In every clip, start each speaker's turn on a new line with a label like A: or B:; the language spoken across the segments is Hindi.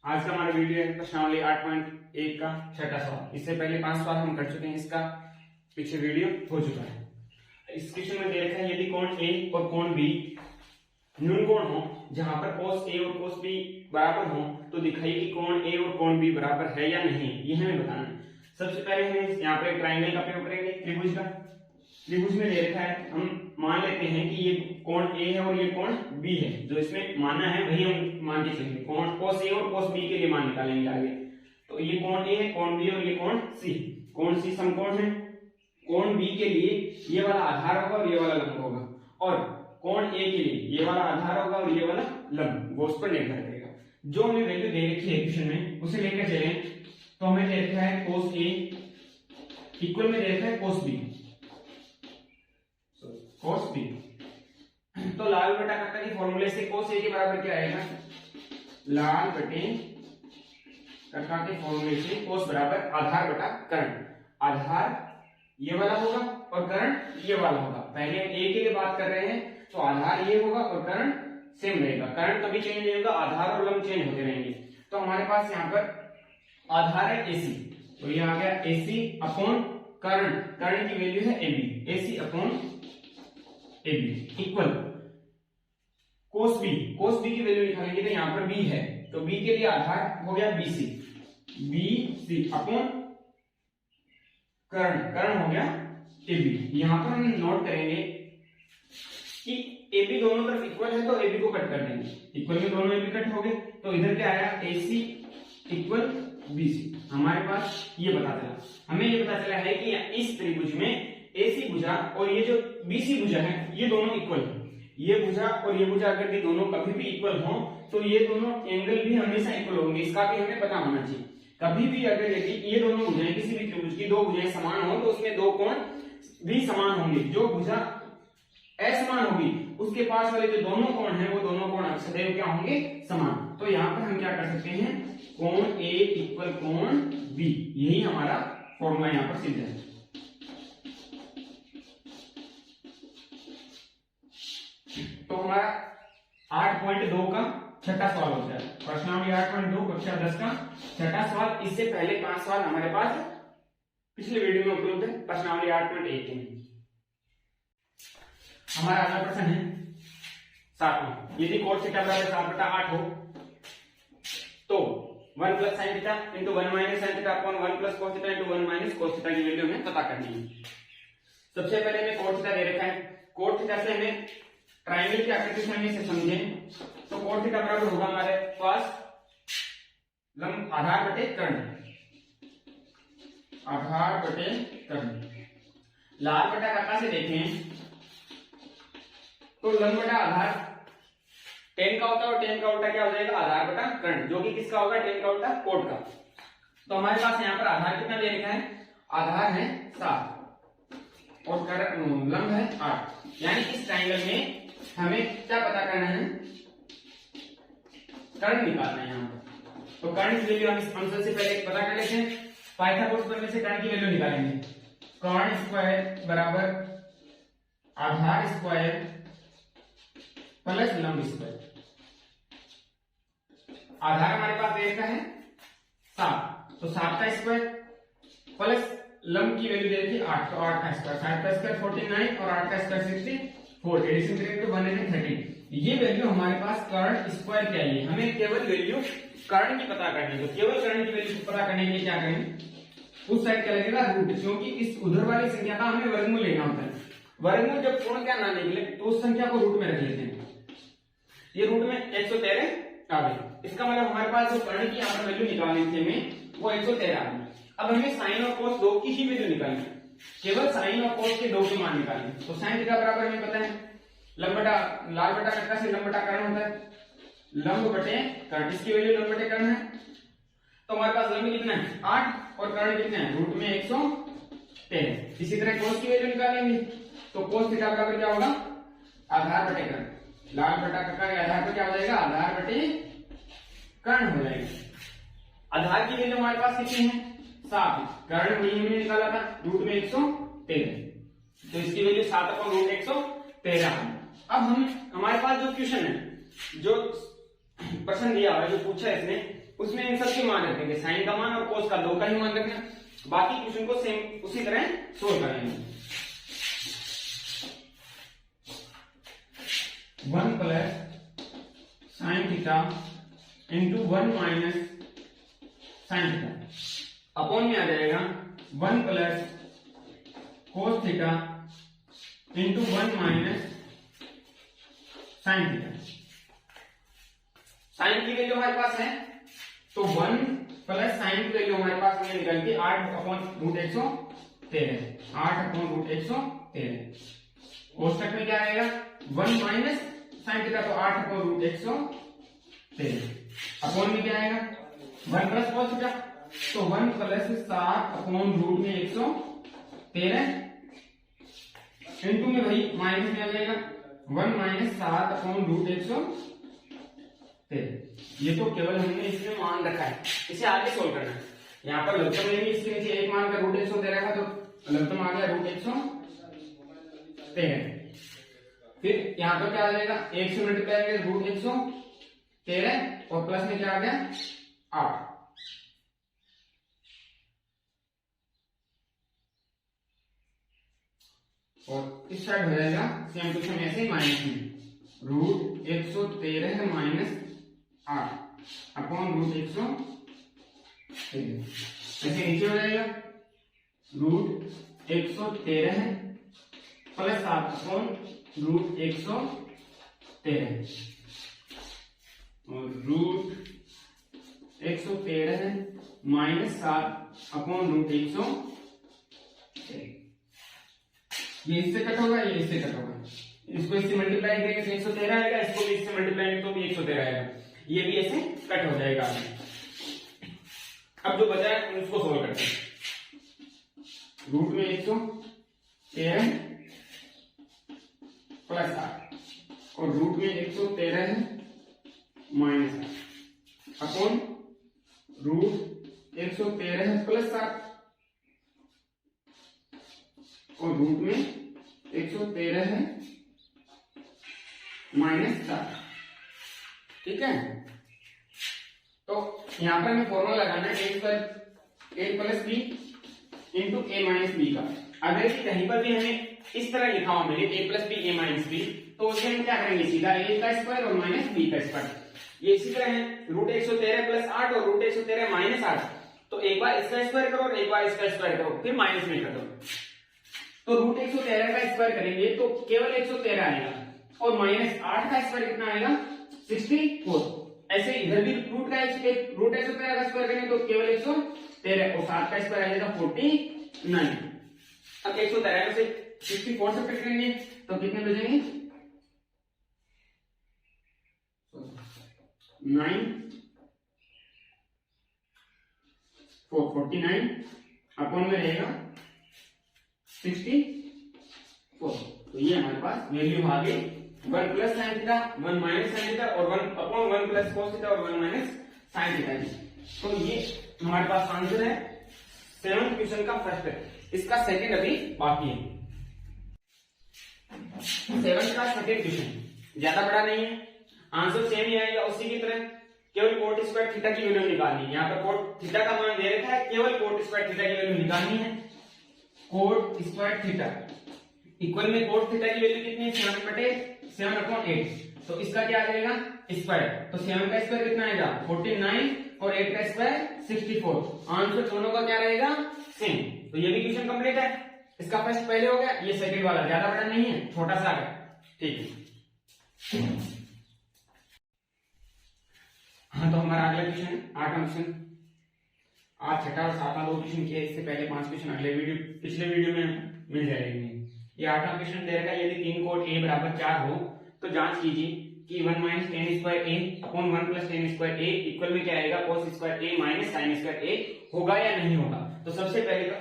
A: आज का हमारा वीडियो है प्रश्नावली 8.1 का छठा सवाल। इससे पहले 5 सवाल हम कर चुके हैं, इसका पीछे वीडियो हो चुका है। इस क्वेश्चन में दे रखा है यदि कोण ए और कोण बी न्यून कोण हो जहां पर cos ए और cos बी बराबर हो तो दिखाइए कि कोण ए और कोण बी बराबर है या नहीं, ये हमें बताना है। सबसे पहले हमें यहाँ पे ट्रायंगल का प्रयोग करेंगे, त्रिभुज का। त्रिभुज में दे रखा है, हम मान लेते हैं कि ये कोण ए है और ये कोण बी है। जो इसमें मानना है वही हम मान के चलेंगे। कोण cos ए और cos बी के लिए मान निकालेंगे आगे। तो ये कोण ए है, कोण बी और ये कोण सी। कोण सी समकोण है। कोण बी के लिए ये वाला आधार होगा और ये वाला लंब होगा, और कोण ए के लिए ये वाला आधार होगा और ये वाला लंब, वो उस पर निर्भर करेगा। जो हमें वैल्यू दे रखी है क्वेश्चन में उसे लेकर चले तो हमें दे रखा है cos ए इक्वल में दे रखा है cos बी। cos b, तो लाल बटा काका के फॉर्मूले से cos a के बराबर क्या आएगा? लाल बटे काका के फॉर्मूले से cos बराबर आधार बटा कर्ण। आधार ये वाला होगा और कर्ण ये वाला होगा। पहले हम a के लिए बात कर रहे हैं तो आधार ये होगा और कर्ण सेम रहेगा। कर्ण कभी चेंज नहीं होगा, आधार और लंब चेंज होते रहेंगे। तो हमारे पास यहाँ पर आधार है AC, तो ये आ गया AC अपॉन कर्ण। कर्ण की वैल्यू है AB, AC upon AB equal cos b। cos b की वैल्यू निकालेंगे तो यहाँ पर b है, तो b के लिए आधार हो गया BC अपॉन कर्ण, कर्ण हो गया AB। यहाँ पर हम नोट करेंगे कि AB दोनों तरफ इक्वल है तो AB को कट कर देंगे। इक्वल में दोनों AB कट हो गए, तो इधर क्या आया AC इक्वल BC। हमारे पास ये पता चला, हमें ये पता चला है कि इस त्रिभुज में AC भुजा और ये जो BC भुजा है ये दोनों इक्वल है। ये भुजा और ये भुजा अगर ये दोनों कभी भी इक्वल हो तो ये दोनों एंगल भी हमेशा इक्वल होंगे, इसका भी हमें पता होना चाहिए। कभी भी अगर यदि ये दोनों भुजाएं किसी भी त्रिभुज की दो भुजाएं समान हो तो उसमें दो कोण भी समान होंगे। जो भुजा असमान होगी उसके पास वाले जो दोनों कोण हैं वो दोनों कोण सदैव क्या होंगे? समान। तो यहाँ पर हम क्या कर सकते हैं? कोण A इक्वल कोण B, यही हमारा फॉर्मूला यहाँ पर सिद्ध है। तो हमारा 8.2 का छठा सवाल होता है। प्रश्नावली 8.2 कक्षा 10 का छठा सवाल। इससे पहले 5 सवाल हमारे पास पिछले वीडियो में उपलब्ध है प्रश्नावली 8.1 में। हमारा अगला प्रश्न है 7वां। यदि cos थीटा बराबर 7/8 हो तो 1 plus sine theta into 1 minus sine theta upon 1 plus cos theta into 1 minus cos theta की वैल्यू हमें पता करनी है। सबसे पहले हमें cos थीटा दे रखा है। cos थीटा से हमें ट्रायंगल की आकृति से हमें इसे समझें तो cos थीटा बराबर होगा हमारे पास लंब आधार बटे कर्ण, आधार बटे कर्ण। लाल बटा काका से देखें तो लंब बटा आधार tan का होता है और tan का उल्टा क्या हो जाएगा? आधार बटा कर्ण, जो कि किसका होगा? tan का उल्टा कोट का। तो हमारे पास यहाँ पर आधार कितना दे रखा है? आधार है 7 और कर्ण लंब है 8। यानी इस ट्रायंगल में हमें क्या पता करना है? कर्ण निकालना है यहाँ पर। तो कर्ण की वैल्यू हम इस फंक्शन से पहले पता कर लेते हैं। पाइथागोरस प्रमेय से कर्ण की वैल्यू निकालेंगे। कर्ण स्क्वायर बराबर आधार स्क्वायर प्लस लंब स्क्वायर। आधार हमारे पास दे रखा है 7, तो 7 का स्क्वायर प्लस लंब की वैल्यू दे रखी 8, तो 8 का स्क्वायर, 7 का स्क्वायर 49 और 8 का स्क्वायर 64, एडिशन करेंगे तो 1 है 30। ये वैल्यू हमारे पास कर्ण स्क्वायर की आई है। हमें केवल वैल्यू कर्ण की पता करनी है। तो केवल कर्ण की वैल्यू पता करने के लिए क्या करेंगे? उस साइड क्या लगेगा? रूट, क्योंकि इस उधर वाली संख्या का हमें वर्गमूल लेना होता है। वर्गमूल जब कोण क्या ना निकले तो उस संख्या को रूट में रख लेते हैं। ये रूट में 113 आ गई। इसका मतलब हमारे पास जो कर्ण की यहाँ पर वैल्यू निकालनी थी हमें वो 113 आ गई। अब हमें साइन और cos दो की ही वैल्यू निकालनी है। केवल साइन और cos के दो के मान निकालें। तो साइन थीटा बराबर हमें पता है लंब बटा लाल बटा कक्का से लंब बटा कर्ण होता है। लंब बटे कर्ण, इसकी वैल्यू लंब बटे कर्ण है। तो हमारे पास लंब कितना है? 8 और कर्ण कितना है? रूट में 113। इसी तरह cos की वैल्यू निकालेंगे तो cos थीटा बराबर क्या होगा? आधार बटे कर्ण। लाल बटा कक्का के आधार पर क्या हो जाएगा? आधार बटे कर्ण हो जाएगा। आधार की वैल्यू हमारे पास कितनी है? 7। कर्ण वही हमने निकाला था रूट में 113, तो इसकी वैल्यू 7 अपॉन रूट 113। अब हमारे पास जो क्वेश्चन है, जो प्रश्न दिया हुआ है, जो पूछा है इसने उसमें इन सबके मान रखेंगे, साइन का मान और कोस का, दो का ही मान रखना। बाकी क्वेश्चन को सेम उसी तरह सोल्व करेंगे। 1 plus sine theta into 1 minus sine theta upon में आ जाएगा 1 plus cos theta into 1 minus sine theta. Sine की वैल्यू हमारे पास है तो 1 प्लस साइन की वैल्यू हमारे पास में निकल के 8/√113, 8/√113। कोष्टक में क्या आएगा 1 माइनस साइन थीटा तो 8/√113 अपॉन में क्या आएगा 1 प्लस कोस थीटा तो 1 प्लस 7/√113 इंटू में भाई माइनस में आ जाएगा 1 माइनस 7/√113। ये तो केवल हमने इसमें मान रखा है, इसे आगे सोल्व करना है। यहाँ पर लघुत्तम लेंगे, इसके नीचे एक मान का √113 का तो लघुत्तम आ गया √113। फिर यहाँ पर क्या आ जाएगा 1 से मल्टीप्लाई करेंगे √113 और प्लस में क्या आ गया 8। और इस साइड हो जाएगा सेम टू सेम ऐसे ही माइनस में √113 माइनस 8 अपॉन √113 ऐसे नीचे हो जाएगा √113 प्लस 7 अपॉन √113 और √113 माइनस 7 अपॉन √113। ये इससे कट होगा, ये इससे कट होगा, इसको इससे मल्टीप्लाई करेंगे तो 113 आएगा, इसको भी इससे मल्टीप्लाई करेंगे तो भी 113 आएगा, ये भी ऐसे कट हो जाएगा। अब जो बचा है उसको सोल्व करते हैं। रूट में 113 प्लस 8 और रूट में 113 है माइनस 8 अपॉन √113 है प्लस 7 और रूट में 113 है माइनस 7। ठीक है, तो यहां पर हमें फॉर्मूला लगाना है a plus B into a minus B का। अगर कि कहीं पर भी हमें इस तरह लिखा हो मिले a plus B a minus B तो उसे हम क्या करेंगे सीधा a का स्क्वायर और माइनस b का स्क्वायर। ये इसी तरह है √113 प्लस 8 और √113 माइनस 8, तो एक बार इसका स्क्वायर करो और एक बार इसका स्क्वायर करो फिर माइनस में कर दो। तो √113 का स्क्वायर करेंगे तो केवल 113 आएगा और माइनस 8 का स्क्वायर कितना आएगा 64। ऐसे इधर भी √113 का स्क्वायर करेंगे तो केवल 113 और 7 का स्क्वायर आ जाएगा 49। अब 113 में से 64 से कट करेंगे तो कितने बचेंगे 9 49 अपॉन में रहेगा 64। तो ये हमारे पास वैल्यू आ गई 1 plus sine theta 1 minus sine theta और 1 अपॉन 1 प्लस कोस थीटा और 1 माइनस साइन थीटा। तो ये हमारे पास आंसर है 7th क्वेश्चन का फर्स्ट। इसका सेकंड अभी बाकी है। 7th का सेकंड क्वेश्चन ज्यादा बड़ा नहीं है, आंसर सेम ही आएगा उसी की तरह, केवल कोट स्क्वायर थीटा की वैल्यू निकालनी है। यहाँ पर कोट थीटा का मान दे रखा है, केवल कोट स्क्वायर थीटा की वैल्यू निकालनी है। कोट स्क्वायर थीटा इक्वल में कोट थीटा की वैल्यू कितनी है 7/7/8 तो इसका क्या आ जाएगा स्क्वायर। तो 7 का स्क्वायर कितना आएगा 49 और 8 का स्क्वायर 64। आंसर दोनों का क्या रहेगा सेम। तो ये भी क्वेश्चन कंप्लीट है। इसका फर्स्ट पहले हो गया, ये सेकंड वाला ज्यादा बड़ा नहीं है, छोटा सा है। ठीक है, हाँ तो हमारा अगला क्वेश्चन 8वां क्वेश्चन। आज 6वां और 7वां 2 क्वेश्चन किए, इससे पहले 5 क्वेश्चन पिछले वीडियो में मिल जाएंगे। ये 8वां क्वेश्चन दे रखा है, यदि 3 कोट a बराबर 4 हो तो जांच कीजिए कि 1 minus ten square a upon 1 plus ten square a equal में क्या आएगा cos square a minus sine square a होगा या नहीं होगा। तो सबसे पहले तो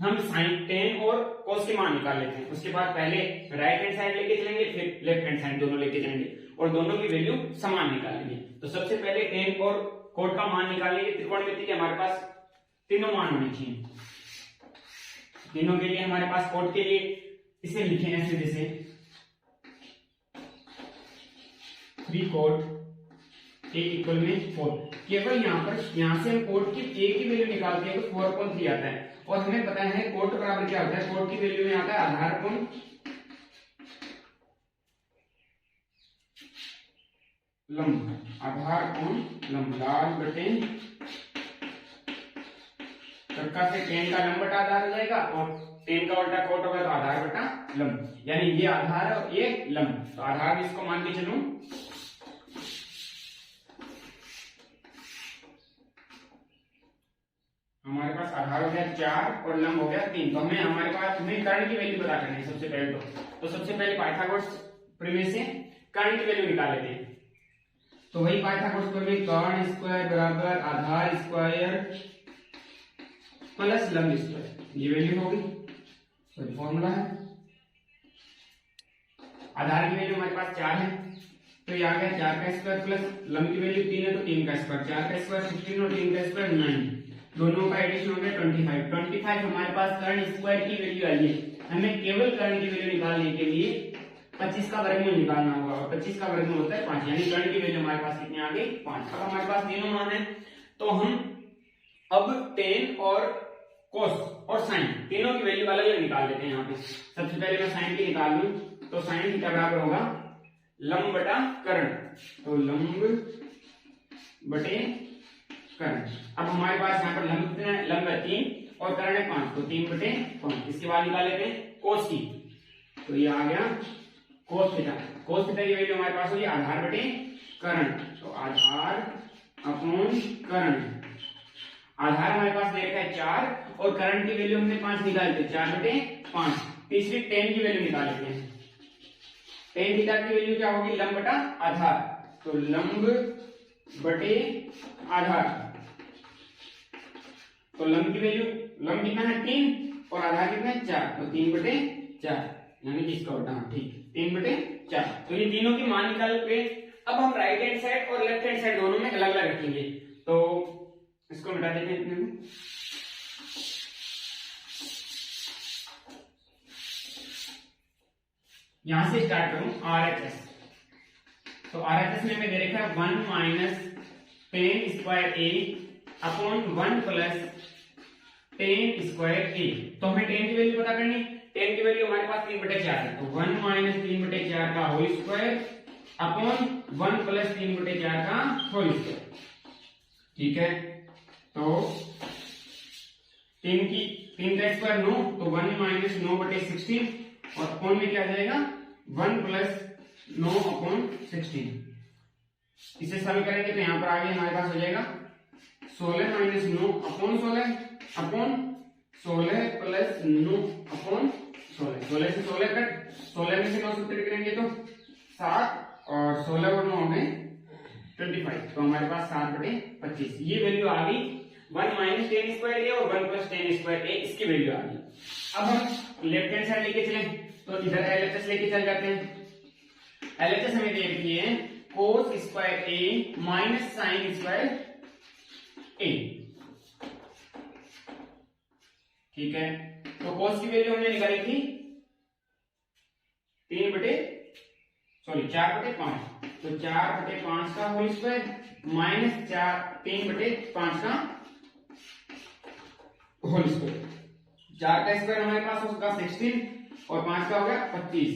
A: हम साइन टेन और cos के मान निकाल लेते हैं। उसके बाद पहले राइट हैंड साइड लेके चलेंगे, फिर लेफ्ट हैंड साइड दोनों लेके जाएंगे और दोनों की वैल्यू समान निकालेंगे। तो सबसे पहले टेन और कोट का मान निकालेंगे। त्रिकोणमिति के हमारे पास तीनों मान होने चाहिए। तीनों के लिए हमारे पास कोट के लिए इसे लिखे ऐसे जैसे 3 कोट a इक्वल में 4। केवल यहाँ से हम कोट की a की वैल्यू निकालते हैं तो 4/3 आता है, और हमें पता है कोट बराबर क्या होता है, कोट की वैल्यू में आता है आधार कोण लंब, आधार कोण लंब, लाल बटे चक्का से टेन का लंब बटा आधार हो जाएगा, और टेन का उल्टा कोट होगा तो आधार बटा लंब, यानी ये आधार है और ये लंब। तो आधार भी इसको मान के चलूं, हमारे पास आधार हो गया 4 और लंब हो गया 3। तो हमें कर्ण की वैल्यू पता करनी है सबसे पहले। तो सबसे पहले पाइथागोरस प्रमेय से कर्ण की वैल्यू निकाल लेते हैं। तो वही पाइथागोरस प्रमेय, कर्ण स्क्वायर बराबर आधार स्क्वायर प्लस लंब स्क्वायर, ये वैल्यू होगी, सॉरी फॉर्मूला है। आधार की वैल्यू हमारे पास 4 है, तो ये आ गया 4 का स्क्वायर प्लस लंब की वैल्यू 3 है तो 3 का स्क्वायर, 4 का स्क्वायर 16 और 3 का स्क्वायर 9, दोनों का एडिशन हो गया 25 हमारे पास कर्ण स्क्वायर की वैल्यू आई है। हमें केवल कर्ण की वैल्यू निकालने के लिए 25 का वर्गमूल निकालना होगा, और 25 का वर्गमूल होता है 5, यानी कर्ण की वैल्यू हमारे पास कितनी आ गई 5। अब हमारे पास तीनों मान है, तो हम अब टेन और कोस और साइन तीनों की वैल्यू अलग अलग निकाल लेते हैं। यहाँ पे सबसे पहले मैं साइन की निकाल लूं, तो साइन थीटा बराबर होगा लंब बटा कर्ण, तो लंब बटे कर्ण। अब हमारे पास यहाँ पर लंब कितना है, लंब है 3 और कर्ण है 5, तो 3 बटे 5। इसके बाद निकाल लेते हैं कोस की, तो ये आ गया कोस थीटा। कोस थीटा की वैल्यू हमारे पास होगी आधार बटे कर्ण, तो आधार अपॉन कर्ण। आधार हमारे पास दे रखा है 4 और कर्ण की वैल्यू हमने 5 निकाल दी, 4 बटे 5। तीसरी टेन की वैल्यू निकाल लेते हैं। टेन थीटा की वैल्यू क्या होगी, लंब बटा आधार, तो लंब बटे आधार। तो लंब की वैल्यू, लंब कितना है 3 और आधार कितना है 4, तो 3 बटे 4, यानी कि इसका उल्टा, ठीक 3 बटे 4। तो ये तीनों की मान निकाल के अब हम राइट हैंड साइड और लेफ्ट हैंड साइड दोनों में अलग अलग रखेंगे। तो इसको मिटा देते हैं इतने में। यहां से स्टार्ट करूं RHS, तो RHS में हमें दे रखा है 1 माइनस टेन स्क्वायर ए अपॉन 1 प्लस टेन स्क्वायर ए। तो हमें टेन की वैल्यू पता करनी, टेन की वैल्यू हमारे पास 3 बटे 4 है, तो 1 माइनस 3 बटे 4 का होल स्क्वायर अपॉन 1 प्लस 3 बटे 4 का होल स्क्वायर, ठीक है। तो 3 का स्क्वायर 9, तो 1 माइनस 9 बटे 16, और अपॉन में क्या आ जाएगा 1 प्लस 9 अपॉन 16। इसे सॉल्व करेंगे तो यहाँ पर आगे हमारे पास हो जाएगा 16 minus 9 upon 16 upon 16 plus 9 upon 16। 16 से 16 कट, 16 में से 9 सब्ट्रैक्ट करेंगे तो 7, और 16 और 9 हो गए 25, तो हमारे पास 7 बटे 25। ये वैल्यू आ गई 1 माइनस टेन स्क्वायर ए और 1 प्लस टेन स्क्वायर ए, इसकी वैल्यू आ गई। अब हम लेफ्ट हैंड साइड लेके चलें, तो इधर LHS लेके चल जाते हैं। LHS हमें दे रखी है कोस स्क्वायर ए माइनस साइन स्क्वायर ए, ठीक है। तो कोस की वैल्यू हमने निकाली थी 4 बटे 5, तो 4 बटे 5 का होल स्क्वायर माइनस 3 बटे 5 का होल स्क्वायर। 4 का स्क्वायर हमारे पास होगा 16 और 5 का हो गया 25,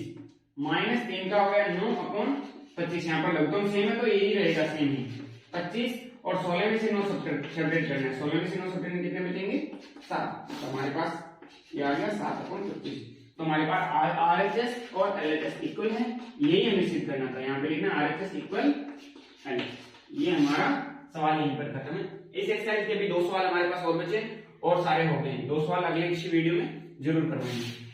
A: माइनस 3 का हो गया 9 अपॉन 25। यहाँ पर लगभग सेम है तो यही रहेगा, सेम ही 25, और 16 में से 9 सब्ट्रैक्ट करना है, 16 में से 9 सब्ट्रैक्ट कितने बचेंगे 7, तो हमारे पास ये आ गया 7 अपॉन 25। तो हमारे पास RHS और LHS इक्वल है, यही हमें सिद्ध करना था। यहाँ पे लिखना RHS इक्वल LHS। ये हमारा सवाल यहीं पर खत्म है। इस एक्सरसाइज के भी 2 सवाल हमारे पास और बचे और सारे हो गए हैं। 2 सवाल अगले किसी वीडियो में जरूर करवाएंगे।